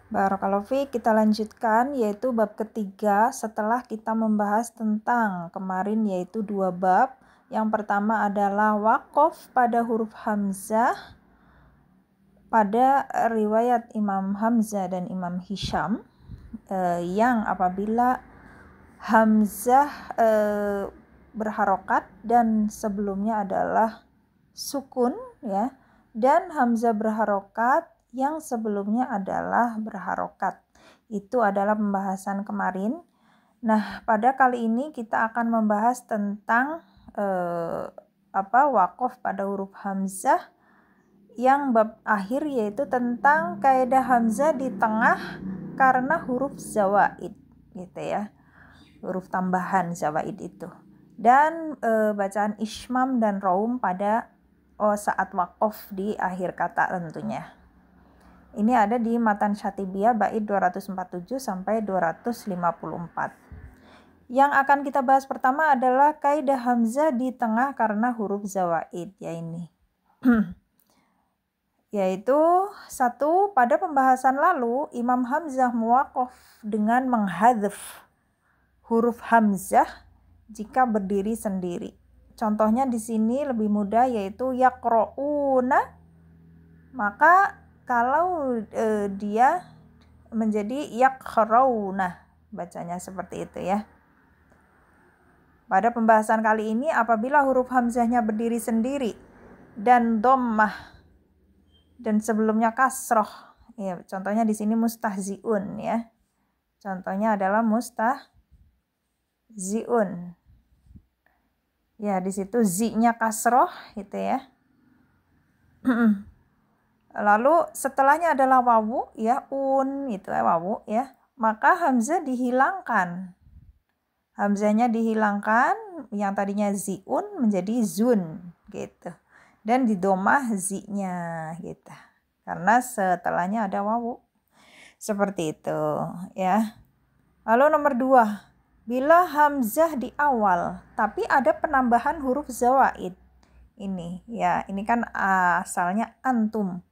Barakallahu fiik, kita lanjutkan yaitu bab ketiga setelah kita membahas tentang kemarin yaitu 2 bab. Yang pertama adalah waqaf pada huruf hamzah pada riwayat Imam Hamzah dan Imam Hisham yang apabila hamzah berharokat dan sebelumnya adalah sukun ya, dan hamzah berharokat yang sebelumnya adalah berharokat. Itu adalah pembahasan kemarin. Nah, pada kali ini kita akan membahas tentang waqaf pada huruf hamzah yang bab akhir, yaitu tentang kaidah hamzah di tengah karena huruf zawaid gitu ya. Huruf tambahan zawaid itu. Dan bacaan ismam dan raum pada saat waqaf di akhir kata tentunya. Ini ada di Matan Syatibiyah bait 247 sampai 254. Yang akan kita bahas pertama adalah kaidah hamzah di tengah karena huruf zawaid ya ini. Yaitu satu, pada pembahasan lalu Imam Hamzah muwaqaf dengan menghadzaf huruf hamzah jika berdiri sendiri. Contohnya di sini lebih mudah yaitu yaqra'una. Maka kalau dia menjadi yaqrauna, bacanya seperti itu ya. Pada pembahasan kali ini apabila huruf hamzahnya berdiri sendiri dan dhammah dan sebelumnya kasroh, ya contohnya di sini mustahziun ya. Contohnya adalah mustahziun. Ya, di situ zi-nya kasroh gitu ya. Lalu setelahnya adalah wawu ya, itu wawu ya. Maka hamzah dihilangkan. Hamzahnya dihilangkan, yang tadinya ziun menjadi zun gitu. Dan didomah zi-nya gitu. Karena setelahnya ada wawu. Seperti itu ya. Lalu nomor 2, bila hamzah di awal tapi ada penambahan huruf zawaid. Ini ya, ini kan asalnya antum.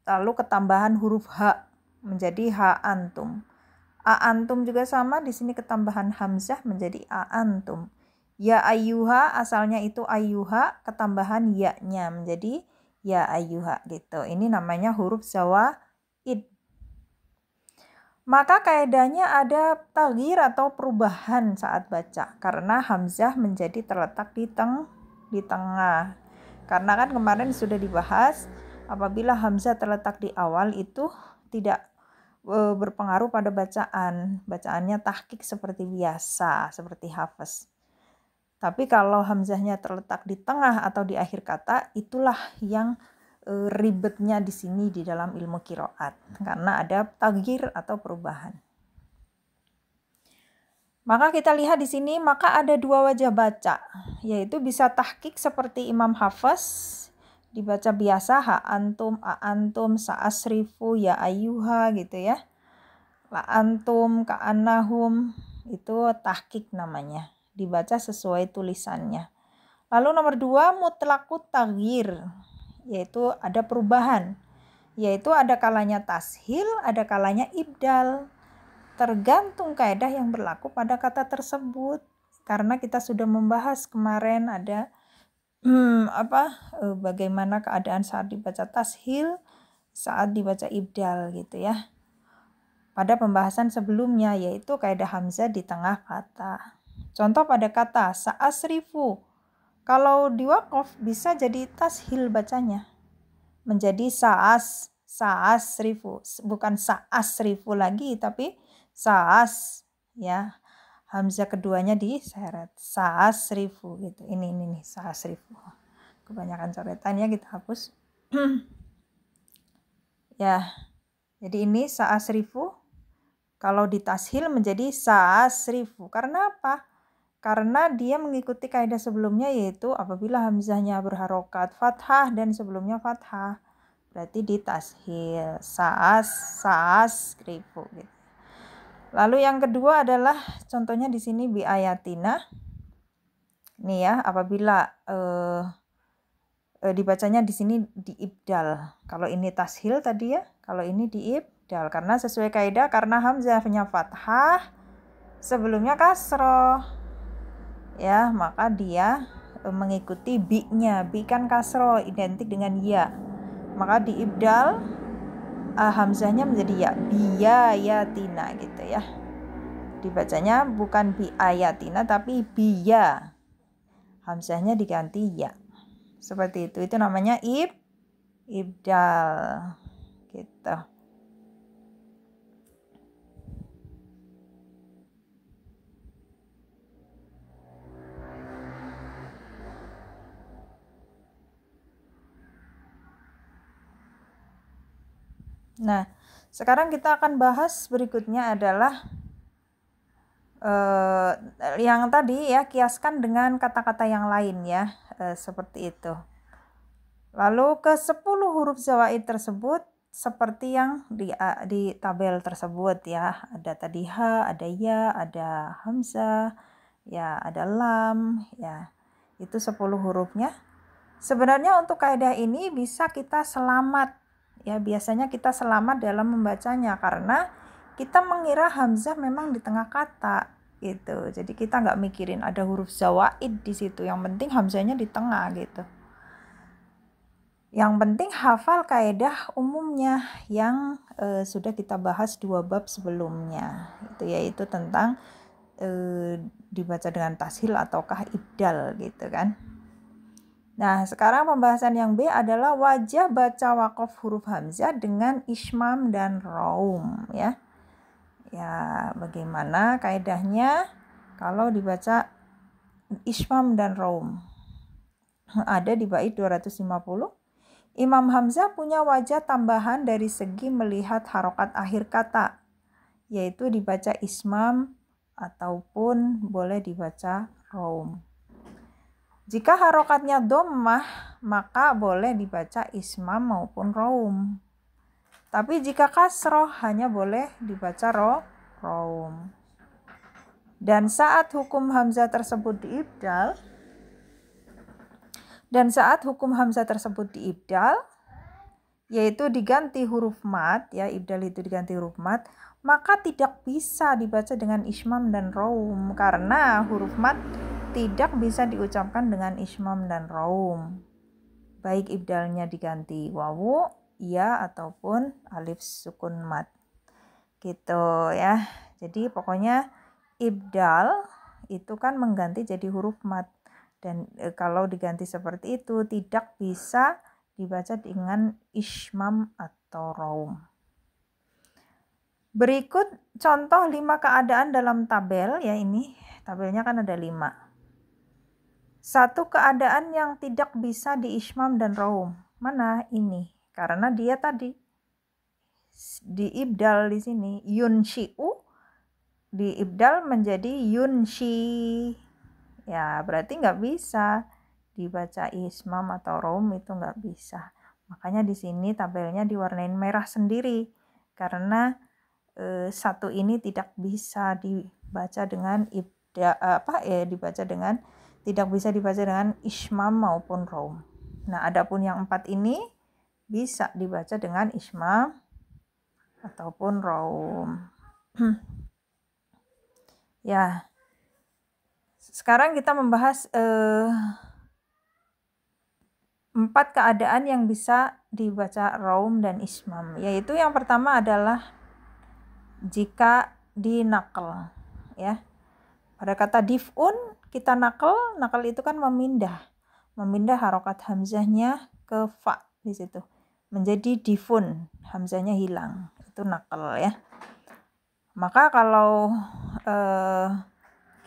Lalu ketambahan huruf ha menjadi ha antum. A antum juga sama, di sini ketambahan hamzah menjadi a antum. Ya ayyuha asalnya itu ayyuha, ketambahan ya-nya menjadi ya ayyuha gitu. Ini namanya huruf zawaid. Maka kaidahnya ada taghyir atau perubahan saat baca karena hamzah menjadi terletak di tengah. Karena kan kemarin sudah dibahas apabila hamzah terletak di awal itu tidak berpengaruh pada bacaannya tahqiq seperti biasa, seperti hafaz. Tapi kalau hamzahnya terletak di tengah atau di akhir kata, itulah yang ribetnya di sini di dalam ilmu qiraat karena ada taghyir atau perubahan. Maka kita lihat di sini, maka ada 2 wajah baca, yaitu bisa tahqiq seperti Imam Hafaz, dibaca biasa ha antum, a antum, sa asrifu, ya ayyuha gitu ya. La antum, ka annahum, itu tahqiq namanya, dibaca sesuai tulisannya. Lalu nomor 2, mutlaqut taghyir, yaitu ada perubahan, yaitu ada kalanya tashil, ada kalanya ibdal. Tergantung kaidah yang berlaku pada kata tersebut. Karena kita sudah membahas kemarin ada bagaimana keadaan saat dibaca tashil, saat dibaca ibdal gitu ya. Pada pembahasan sebelumnya yaitu kaidah hamzah di tengah kata. Contoh pada kata sa'asrifu. Kalau diwaqaf bisa jadi tashil bacanya. Menjadi sa'asrifu, bukan sa'asrifu lagi tapi sa'as ya. Hamzah keduanya diseret, sa'asrifu gitu. Ini nih sa'asrifu. Kebanyakan coretannya kita hapus. Ya. Jadi ini sa'asrifu. Kalau ditashil menjadi sa'asrifu. Karena apa? Karena dia mengikuti kaidah sebelumnya yaitu apabila hamzahnya berharokat fathah dan sebelumnya fathah, berarti ditashil sa'asrifu gitu. Lalu yang kedua adalah contohnya di sini bi ayatina. Nih ya, apabila dibacanya di sini diibdal. Kalau ini tashil tadi ya, kalau ini ibdal. Karena sesuai kaidah, karena hamzahnya fathah, sebelumnya kasroh. Ya, maka dia mengikuti bi-nya. Bi kan kasroh, identik dengan ya. Maka di ibdal, hamzahnya menjadi ya. Biyayatina gitu ya. Dibacanya bukan biayatina tapi biya. Hamzahnya diganti ya. Seperti itu. Itu namanya ibdal. Gitu. Nah, sekarang kita akan bahas berikutnya adalah yang tadi ya, kiaskan dengan kata-kata yang lain ya, seperti itu. Lalu ke 10 huruf zawaid tersebut seperti yang di tabel tersebut ya. Ada tadi ha, ada ya, ada hamzah, ya ada lam, ya. Itu 10 hurufnya. Sebenarnya untuk kaidah ini bisa kita selamat ya, biasanya kita selamat dalam membacanya karena kita mengira hamzah memang di tengah kata gitu. Jadi kita nggak mikirin ada huruf zawaid di situ. Yang penting hamzahnya di tengah gitu. Yang penting hafal kaidah umumnya yang sudah kita bahas 2 bab sebelumnya. Itu yaitu tentang dibaca dengan tashil ataukah ibdal gitu kan. Nah, sekarang pembahasan yang B adalah wajah baca waqaf huruf hamzah dengan ismam dan raum ya. Ya, bagaimana kaidahnya kalau dibaca ismam dan raum? Ada di bait 250. Imam Hamzah punya wajah tambahan dari segi melihat harokat akhir kata, yaitu dibaca ismam ataupun boleh dibaca raum. Jika harokatnya dhammah, maka boleh dibaca ismam maupun raum. Tapi jika kasroh, hanya boleh dibaca raum. Dan saat hukum hamzah tersebut diibdal, yaitu diganti huruf mat, ya ibdal itu diganti huruf mat, maka tidak bisa dibaca dengan ismam dan raum karena huruf mat tidak bisa diucapkan dengan ismam dan raum. Baik ibdalnya diganti wawu, ya ataupun alif sukun mat. Gitu ya. Jadi pokoknya ibdal itu kan mengganti jadi huruf mat. Dan kalau diganti seperti itu tidak bisa dibaca dengan ismam atau raum. Berikut contoh 5 keadaan dalam tabel ya, ini tabelnya kan ada 5. Satu keadaan yang tidak bisa di ismam dan raum. Mana ini? Karena dia tadi diibdal di sini. Yunshi'u diibdal menjadi yunshi. Ya, berarti nggak bisa dibaca ismam atau raum, itu nggak bisa. Makanya di sini tabelnya diwarnain merah sendiri. Karena satu ini tidak bisa dibaca dengan tidak bisa dibaca dengan ismam maupun raum. Nah, adapun yang 4 ini bisa dibaca dengan ismam ataupun raum. Ya. Sekarang kita membahas 4 keadaan yang bisa dibaca raum dan ismam. Yaitu yang pertama adalah jika dinaqal ya. Pada kata dif'un kita nakal itu kan memindah harokat hamzahnya ke fa di situ menjadi difun, hamzahnya hilang, itu nakal ya. Maka kalau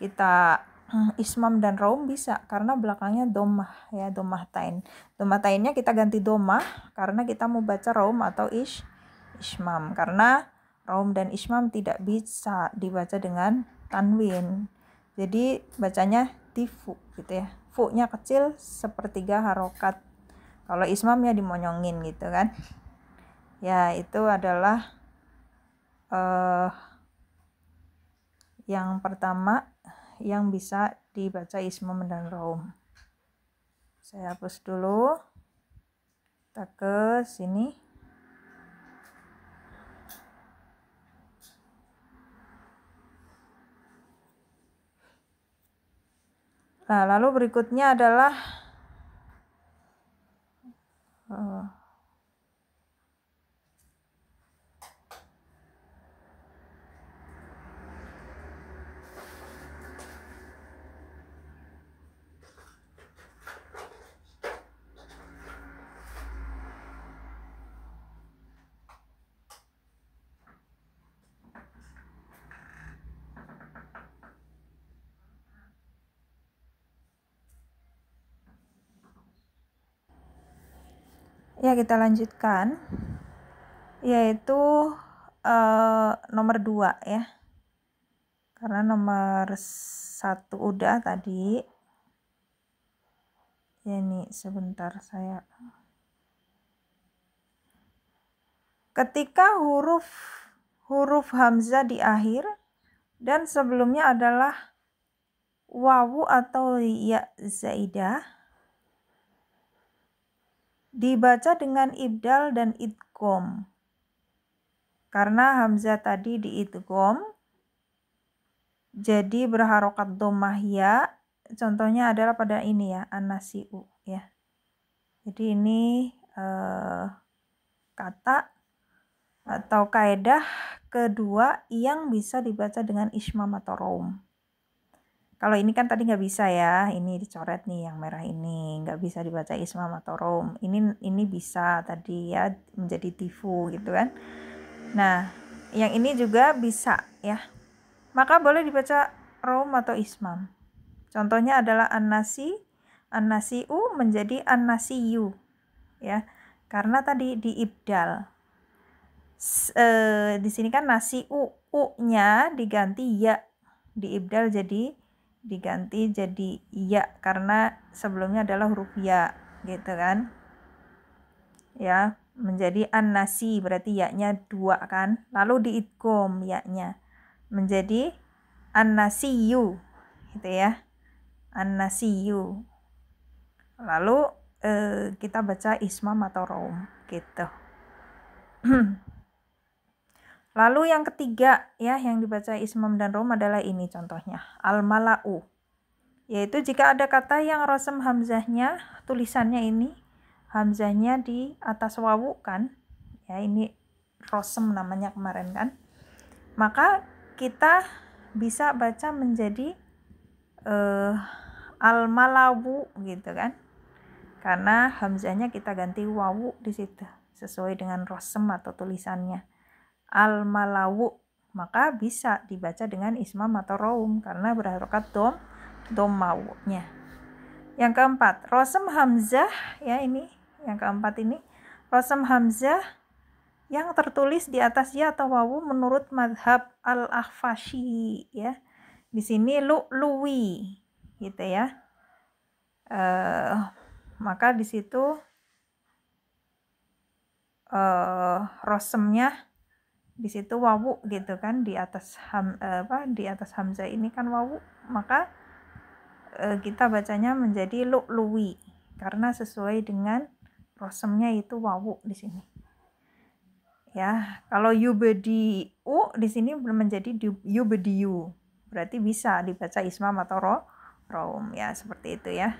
kita ismam dan raum bisa karena belakangnya dhammah ya, dhammah tain. Dhammah tainnya kita ganti dhammah karena kita mau baca raum atau ismam, karena raum dan ismam tidak bisa dibaca dengan tanwin. Jadi bacanya tifu gitu ya. Fu-nya kecil sepertiga harokat. Kalau ismam ya dimonyongin gitu kan. Ya, itu adalah yang pertama yang bisa dibaca ismam dan raum. Saya hapus dulu. Kita ke sini. Nah, lalu berikutnya adalah ya kita lanjutkan, yaitu nomor 2 ya. Karena nomor 1 udah tadi. Ya ini sebentar saya. Ketika huruf hamzah di akhir dan sebelumnya adalah wawu atau ya zaidah, dibaca dengan ibdal dan idgham. Karena hamzah tadi di idgham, jadi berharokat dhammah ya. Contohnya adalah pada ini ya, an-nasi'u ya. Jadi ini kata atau kaidah kedua yang bisa dibaca dengan ismam atau raum. Kalau ini kan tadi nggak bisa ya, ini dicoret nih yang merah ini, nggak bisa dibaca ismam atau raum. Ini bisa tadi ya, menjadi tifu gitu kan. Nah, yang ini juga bisa ya. Maka boleh dibaca raum atau ismam. Contohnya adalah an-nasi'u menjadi an-nasiyu ya. Karena tadi diibdal. Di sini kan nasi'u, u-nya diganti ya, diibdal jadi diganti jadi ya karena sebelumnya adalah huruf ya gitu kan. Ya, menjadi an-nasi berarti ya-nya 2 kan. Lalu diidgham ya-nya menjadi an-nasiyu gitu ya. An-nasiyu. Lalu kita baca ismam atau raum gitu. Lalu yang ketiga ya yang dibaca ismam dan raum adalah ini contohnya al-mala'u. Yaitu jika ada kata yang rosem hamzahnya, tulisannya ini hamzahnya di atas wawu kan. Ya ini rosem namanya kemarin kan. Maka kita bisa baca menjadi al-malawu gitu kan. Karena hamzahnya kita ganti wawu di situ sesuai dengan rosem atau tulisannya. Al-malawu, maka bisa dibaca dengan ismam atau raum karena berharokat dhammahnya. Yang keempat, rosem hamzah ya ini, yang keempat ini rosem hamzah yang tertulis di atas ya atau wawu menurut madhab al-Akhfashi ya. Di sini lu'luwi gitu ya. Maka di situ rosemnya di situ wawu gitu kan, di atas di atas hamzah ini kan wawu, maka kita bacanya menjadi lu'luwi karena sesuai dengan rosemnya itu wawu di sini. Ya, kalau yubedi'u di sini menjadi yubediyu. Berarti bisa dibaca ismam atau raum ya, seperti itu ya.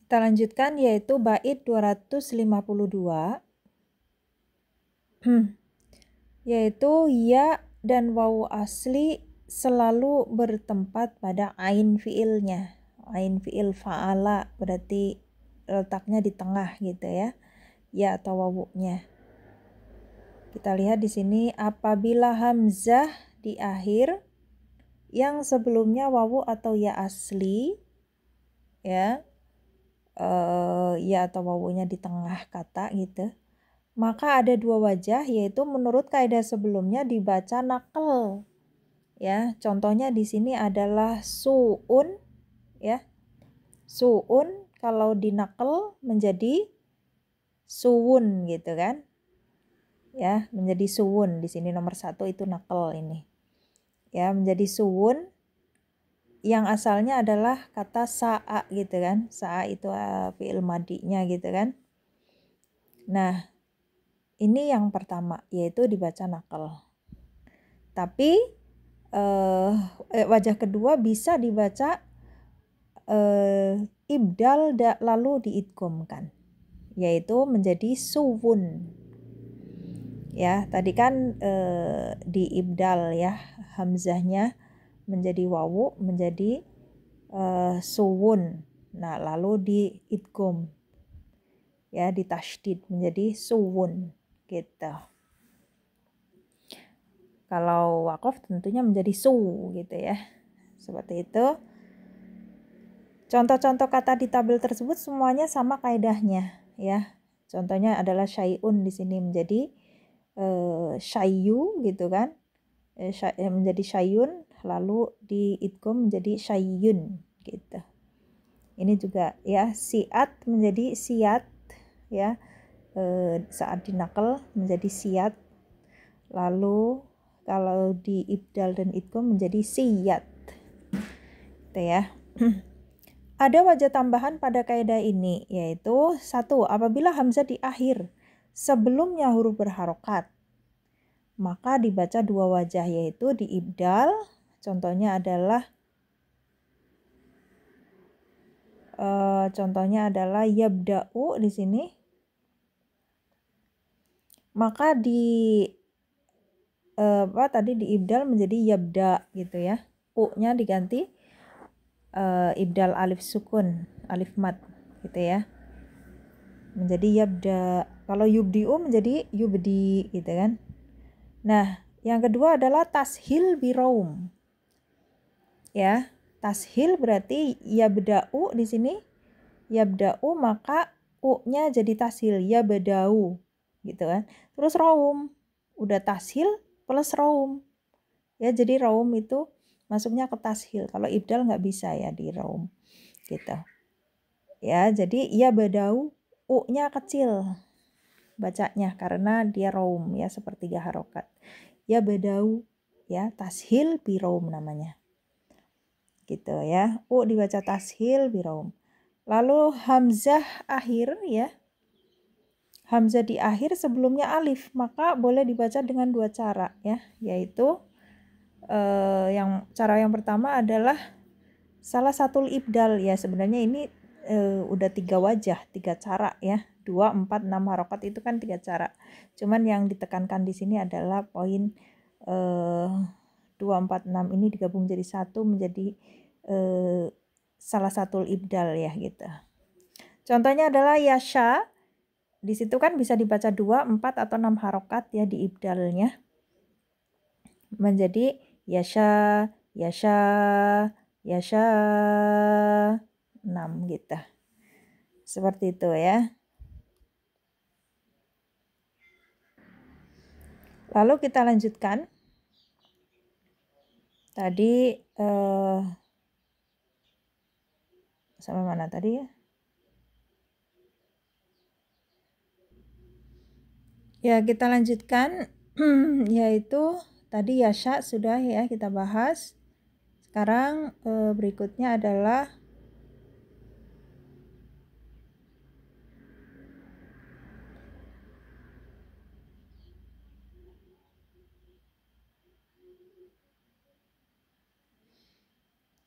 Kita lanjutkan yaitu bait 252. Yaitu ya dan wawu asli selalu bertempat pada ain fiilnya. Ain fiil fa'ala berarti letaknya di tengah gitu ya. Ya atau wawunya. Kita lihat di sini apabila hamzah di akhir yang sebelumnya wawu atau ya asli ya. Ya atau wawunya di tengah kata gitu. Maka ada 2 wajah, yaitu menurut kaidah sebelumnya dibaca naql. Ya, contohnya di sini adalah su'un ya. Su'un kalau dinaql menjadi suwun gitu kan. Ya, menjadi suwun. Di sini nomor 1 itu naql ini. Ya, menjadi suwun yang asalnya adalah kata sa'a gitu kan. Sa'a itu fi'il madinya gitu kan. Nah, ini yang pertama, yaitu dibaca naql. Tapi wajah kedua bisa dibaca ibdal lalu diidghamkan, yaitu menjadi suwun. Ya, tadi kan diibdal ya, hamzahnya menjadi wawu menjadi suwun. Nah, lalu diidgham ya, ditasydid menjadi suwun gitu. Kalau waqaf tentunya menjadi su gitu ya. Seperti itu. Contoh-contoh kata di tabel tersebut semuanya sama kaidahnya ya. Contohnya adalah syai'un, di sini menjadi syai'u gitu kan. Menjadi syai'un lalu diidgham menjadi syai'un gitu. Ini juga ya, siat menjadi siat ya. Saat dinakal menjadi siat. Lalu kalau di ibdal dan idgham menjadi siyat. Gitu ya. Ada wajah tambahan pada kaidah ini, yaitu 1. Apabila hamzah di akhir sebelumnya huruf berharokat, maka dibaca 2 wajah, yaitu di ibdal. Contohnya adalah yabda'u di sini. Maka di tadi di ibdal menjadi yabda gitu ya. U-nya diganti ibdal alif sukun, alif mat gitu ya. Menjadi yabda. Kalau yubdi'u menjadi yubdi gitu kan. Nah, yang kedua adalah tashil biraum. Ya, tashil berarti yabda'u di sini. Yabda'u maka u-nya jadi tashil, yabda'u gitu kan. Terus raum, udah tashil plus raum. Ya, jadi raum itu masuknya ke tashil. Kalau ibdal nggak bisa ya di raum gitu. Ya, jadi yabda'u u-nya kecil bacanya karena dia raum ya, sepertiga harokat. Yabda'u ya, tashil biraum namanya. Gitu ya. U dibaca tashil biraum. Lalu hamzah akhir ya. Hamzah di akhir sebelumnya alif, maka boleh dibaca dengan 2 cara ya, yaitu cara yang pertama adalah salah satu ibdal ya. Sebenarnya ini udah 3 wajah, 3 cara ya. 2, 4, 6 harokat itu kan 3 cara. Cuman yang ditekankan di sini adalah poin 2, 4, 6 ini digabung jadi 1 menjadi salah satu ibdal ya gitu. Contohnya adalah yasha. Di situ kan bisa dibaca 2, 4 atau 6 harokat ya di ibdalnya. Menjadi yasha, yasha, yasha 6 gitu. Seperti itu ya. Lalu kita lanjutkan. Tadi sampai mana tadi ya? Ya, kita lanjutkan yaitu tadi yasha sudah ya kita bahas. Sekarang berikutnya adalah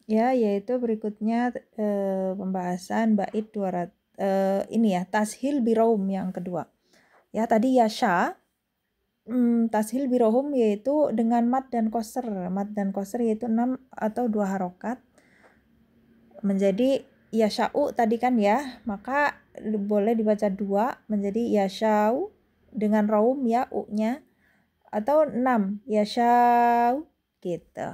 ya, yaitu berikutnya pembahasan bait 200 ini ya, tashil biraum yang kedua. Ya, tadi yasha tashil biraum yaitu dengan mat dan qasr. Mat dan qasr yaitu 6 atau 2 harokat. Menjadi yasha'u tadi kan ya, maka boleh dibaca 2 menjadi yasha'u dengan raum ya, u-nya, atau 6 yasha'u gitu.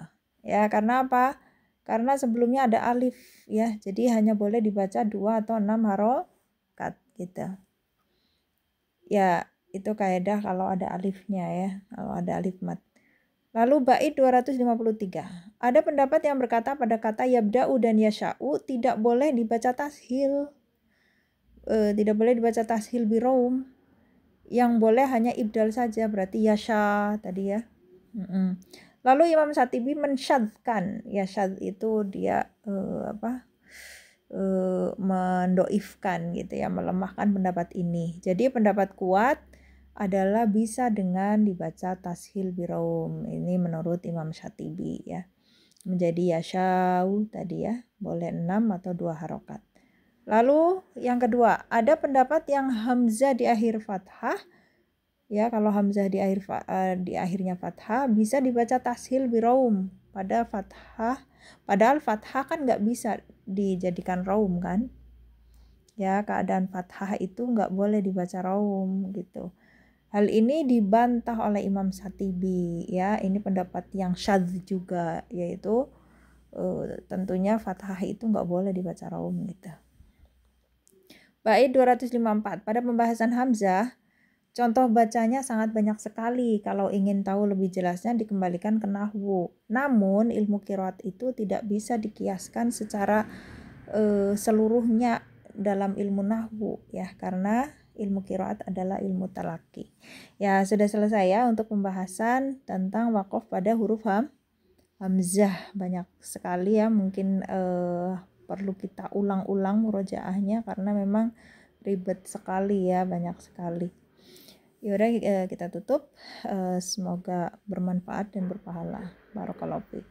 Ya, karena apa? Karena sebelumnya ada alif ya, jadi hanya boleh dibaca 2 atau 6 harokat gitu. Ya, itu kaidah kalau ada alifnya ya, kalau ada alif mat. Lalu bait 253. Ada pendapat yang berkata pada kata yabda'u dan yasha'u tidak boleh dibaca tashil. Tidak boleh dibaca tashil biraum. Yang boleh hanya ibdal saja, berarti yasha tadi ya. Lalu Imam Syatibi mensyadkan, ya syad itu dia mendoifkan gitu ya, melemahkan pendapat ini. Jadi pendapat kuat adalah bisa dengan dibaca tashil biraum. Ini menurut Imam Syatibi ya. Menjadi yashau tadi ya, boleh 6 atau 2 harokat. Lalu yang kedua, ada pendapat yang hamzah di akhir fathah. Ya, kalau hamzah di akhirnya fathah bisa dibaca tashil biraum pada fathah. Padahal fathah kan nggak bisa dijadikan raum kan. Ya, keadaan fathah itu nggak boleh dibaca raum gitu. Hal ini dibantah oleh Imam Syatibi ya. Ini pendapat yang syadz juga, yaitu tentunya fathah itu nggak boleh dibaca raum gitu. Bait 254 pada pembahasan hamzah, contoh bacanya sangat banyak sekali. Kalau ingin tahu lebih jelasnya dikembalikan ke nahwu. Namun ilmu qiraat itu tidak bisa dikiaskan secara seluruhnya dalam ilmu nahwu ya, karena ilmu qiraat adalah ilmu talaki. Ya, sudah selesai ya untuk pembahasan tentang waqaf pada huruf hamzah. Banyak sekali ya, mungkin perlu kita ulang-ulang murojaahnya karena memang ribet sekali ya, banyak sekali. Yaudah kita tutup. Semoga bermanfaat dan berpahala. Barakallahu fiik.